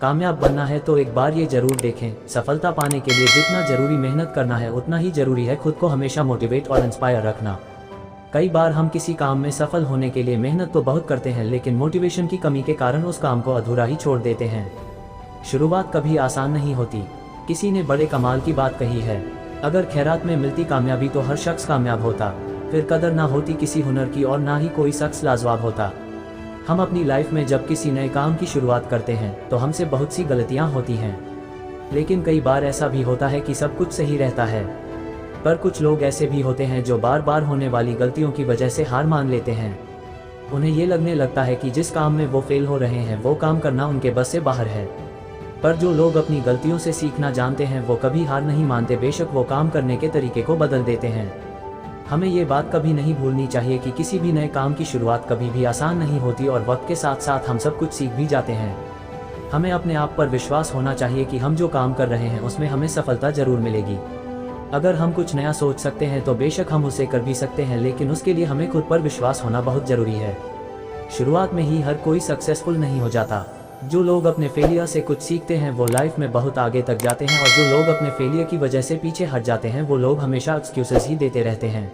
कामयाब बनना है तो एक बार ये जरूर देखें, सफलता पाने के लिए जितना जरूरी मेहनत करना है उतना ही जरूरी है खुद को हमेशा मोटिवेट और इंस्पायर रखना। कई बार हम किसी काम में सफल होने के लिए मेहनत तो बहुत करते हैं, लेकिन मोटिवेशन की कमी के कारण उस काम को अधूरा ही छोड़ देते हैं। शुरुआत कभी आसान नहीं होती। किसी ने बड़े कमाल की बात कही है, अगर खैरात में मिलती कामयाबी तो हर शख्स कामयाब होता, फिर कदर ना होती किसी हुनर की और ना ही कोई शख्स लाजवाब होता। हम अपनी लाइफ में जब किसी नए काम की शुरुआत करते हैं तो हमसे बहुत सी गलतियां होती हैं, लेकिन कई बार ऐसा भी होता है कि सब कुछ सही रहता है। पर कुछ लोग ऐसे भी होते हैं जो बार बार होने वाली गलतियों की वजह से हार मान लेते हैं। उन्हें ये लगने लगता है कि जिस काम में वो फेल हो रहे हैं वो काम करना उनके बस से बाहर है। पर जो लोग अपनी गलतियों से सीखना जानते हैं वो कभी हार नहीं मानते, बेशक वो काम करने के तरीके को बदल देते हैं। हमें ये बात कभी नहीं भूलनी चाहिए कि किसी भी नए काम की शुरुआत कभी भी आसान नहीं होती और वक्त के साथ साथ हम सब कुछ सीख भी जाते हैं। हमें अपने आप पर विश्वास होना चाहिए कि हम जो काम कर रहे हैं उसमें हमें सफलता जरूर मिलेगी। अगर हम कुछ नया सोच सकते हैं तो बेशक हम उसे कर भी सकते हैं, लेकिन उसके लिए हमें खुद पर विश्वास होना बहुत ज़रूरी है। शुरुआत में ही हर कोई सक्सेसफुल नहीं हो जाता। जो लोग अपने फेलियर से कुछ सीखते हैं वो लाइफ में बहुत आगे तक जाते हैं, और जो लोग अपने फेलियर की वजह से पीछे हट जाते हैं वो लोग हमेशा एक्सक्यूजेस ही देते रहते हैं।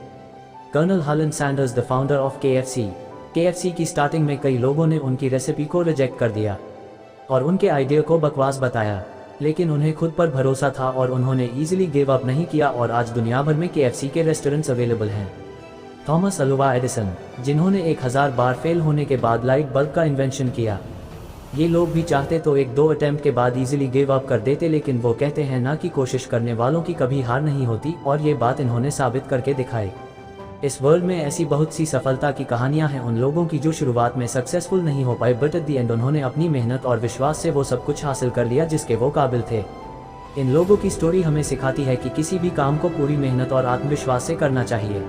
Colonel Harland Sanders, the founder of KFC की स्टार्टिंग में कई लोगों ने उनकी रेसिपी को रिजेक्ट कर दिया और उनके आइडिया को बकवास बताया, लेकिन उन्हें खुद पर भरोसा था और उन्होंने इजीली गिव अप नहीं किया और आज दुनिया भर में KFC के रेस्टोरेंट्स अवेलेबल हैं। थॉमस अल्वा एडिसन, जिन्होंने 1000 बार फेल होने के बाद लाइट बल्ब का इन्वेंशन किया, ये लोग भी चाहते तो 1-2 अटेम्प्ट के बाद इजीली गिव अप कर देते, लेकिन वो कहते हैं ना कि कोशिश करने वालों की कभी हार नहीं होती, और ये बात इन्होंने साबित करके दिखाई। इस वर्ल्ड में ऐसी बहुत सी सफलता की कहानियां हैं उन लोगों की जो शुरुआत में सक्सेसफुल नहीं हो पाए, बट एट द एंड उन्होंने अपनी मेहनत और विश्वास से वो सब कुछ हासिल कर लिया जिसके वो काबिल थे। इन लोगों की स्टोरी हमें सिखाती है कि किसी भी काम को पूरी मेहनत और आत्मविश्वास से करना चाहिए।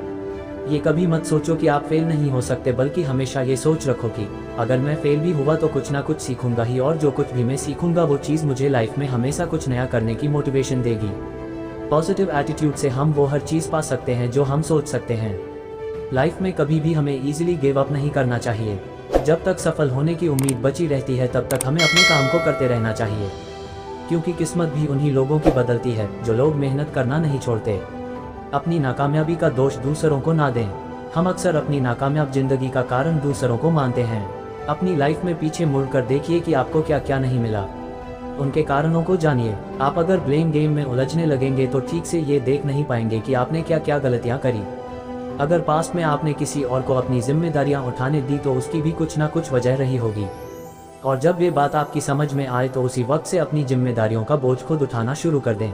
ये कभी मत सोचो कि आप फेल नहीं हो सकते, बल्कि हमेशा ये सोच रखो कि अगर मैं फेल भी हुआ तो कुछ ना कुछ सीखूंगा ही, और जो कुछ भी मैं सीखूंगा वो चीज़ मुझे लाइफ में हमेशा कुछ नया करने की मोटिवेशन देगी। पॉजिटिव एटीट्यूड से हम वो हर चीज़ पा सकते हैं जो हम सोच सकते हैं। लाइफ में कभी भी हमें ईजिली गिव अप नहीं करना चाहिए। जब तक सफल होने की उम्मीद बची रहती है तब तक हमें अपने काम को करते रहना चाहिए, क्योंकि किस्मत भी उन्हीं लोगों की बदलती है जो लोग मेहनत करना नहीं छोड़ते। अपनी नाकामयाबी का दोष दूसरों को ना दें। हम अक्सर अपनी नाकामयाब जिंदगी का कारण दूसरों को मानते हैं। अपनी लाइफ में पीछे मुड़कर देखिए कि आपको क्या क्या नहीं मिला, उनके कारणों को जानिए। आप अगर ब्लेम गेम में उलझने लगेंगे तो ठीक से ये देख नहीं पाएंगे कि आपने क्या क्या गलतियां करी। अगर पास्ट में आपने किसी और को अपनी जिम्मेदारियां उठाने दी तो उसकी भी कुछ ना कुछ वजह रही होगी, और जब ये बात आपकी समझ में आए तो उसी वक्त से अपनी जिम्मेदारियों का बोझ खुद उठाना शुरू कर दें।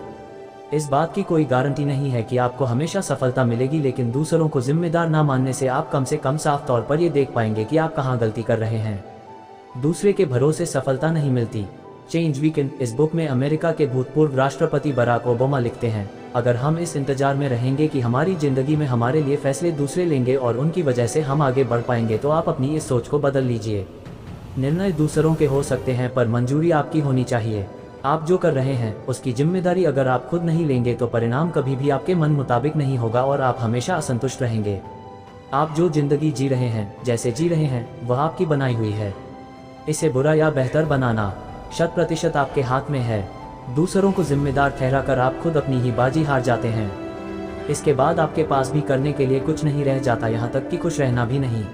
इस बात की कोई गारंटी नहीं है कि आपको हमेशा सफलता मिलेगी, लेकिन दूसरों को जिम्मेदार ना मानने से आप कम से कम साफ तौर पर ये देख पाएंगे कि आप कहाँ गलती कर रहे हैं। दूसरे के भरोसे सफलता नहीं मिलती। चेंज वीकेंड, इस बुक में अमेरिका के भूतपूर्व राष्ट्रपति बराक ओबामा लिखते हैं, अगर हम इस इंतजार में रहेंगे कि हमारी जिंदगी में हमारे लिए फैसले दूसरे लेंगे और उनकी वजह से हम आगे बढ़ पाएंगे तो आप अपनी इस सोच को बदल लीजिए। निर्णय दूसरों के हो सकते हैं पर मंजूरी आपकी होनी चाहिए। आप जो कर रहे हैं उसकी जिम्मेदारी अगर आप खुद नहीं लेंगे तो परिणाम कभी भी आपके मन मुताबिक नहीं होगा और आप हमेशा असंतुष्ट रहेंगे। आप जो जिंदगी जी रहे हैं, जैसे जी रहे हैं, वह आपकी बनाई हुई है। इसे बुरा या बेहतर बनाना 100% आपके हाथ में है। दूसरों को जिम्मेदार ठहराकर आप खुद अपनी ही बाजी हार जाते हैं। इसके बाद आपके पास भी करने के लिए कुछ नहीं रह जाता, यहाँ तक कि खुश रहना भी नहीं।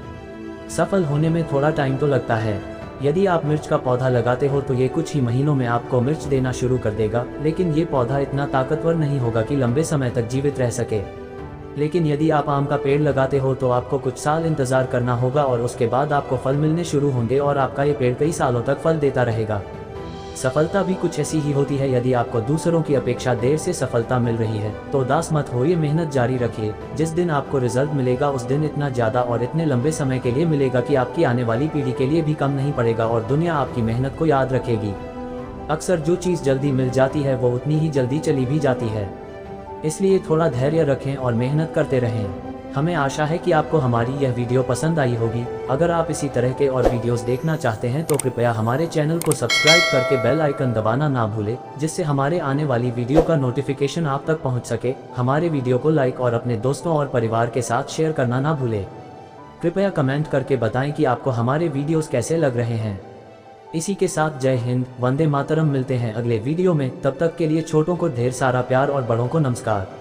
सफल होने में थोड़ा टाइम तो लगता है। यदि आप मिर्च का पौधा लगाते हो तो ये कुछ ही महीनों में आपको मिर्च देना शुरू कर देगा, लेकिन ये पौधा इतना ताकतवर नहीं होगा कि लंबे समय तक जीवित रह सके। लेकिन यदि आप आम का पेड़ लगाते हो तो आपको कुछ साल इंतजार करना होगा और उसके बाद आपको फल मिलने शुरू होंगे और आपका ये पेड़ कई सालों तक फल देता रहेगा। सफलता भी कुछ ऐसी ही होती है। यदि आपको दूसरों की अपेक्षा देर से सफलता मिल रही है तो उदास मत होइए, मेहनत जारी रखिए। जिस दिन आपको रिजल्ट मिलेगा उस दिन इतना ज़्यादा और इतने लंबे समय के लिए मिलेगा कि आपकी आने वाली पीढ़ी के लिए भी कम नहीं पड़ेगा और दुनिया आपकी मेहनत को याद रखेगी। अक्सर जो चीज़ जल्दी मिल जाती है वो उतनी ही जल्दी चली भी जाती है, इसलिए थोड़ा धैर्य रखें और मेहनत करते रहें। हमें आशा है कि आपको हमारी यह वीडियो पसंद आई होगी। अगर आप इसी तरह के और वीडियोस देखना चाहते हैं तो कृपया हमारे चैनल को सब्सक्राइब करके बेल आइकन दबाना ना भूलें, जिससे हमारे आने वाली वीडियो का नोटिफिकेशन आप तक पहुंच सके। हमारे वीडियो को लाइक और अपने दोस्तों और परिवार के साथ शेयर करना ना भूलें। कृपया कमेंट करके बताएं कि आपको हमारे वीडियोस कैसे लग रहे हैं। इसी के साथ जय हिंद, वंदे मातरम। मिलते हैं अगले वीडियो में, तब तक के लिए छोटों को ढेर सारा प्यार और बड़ों को नमस्कार।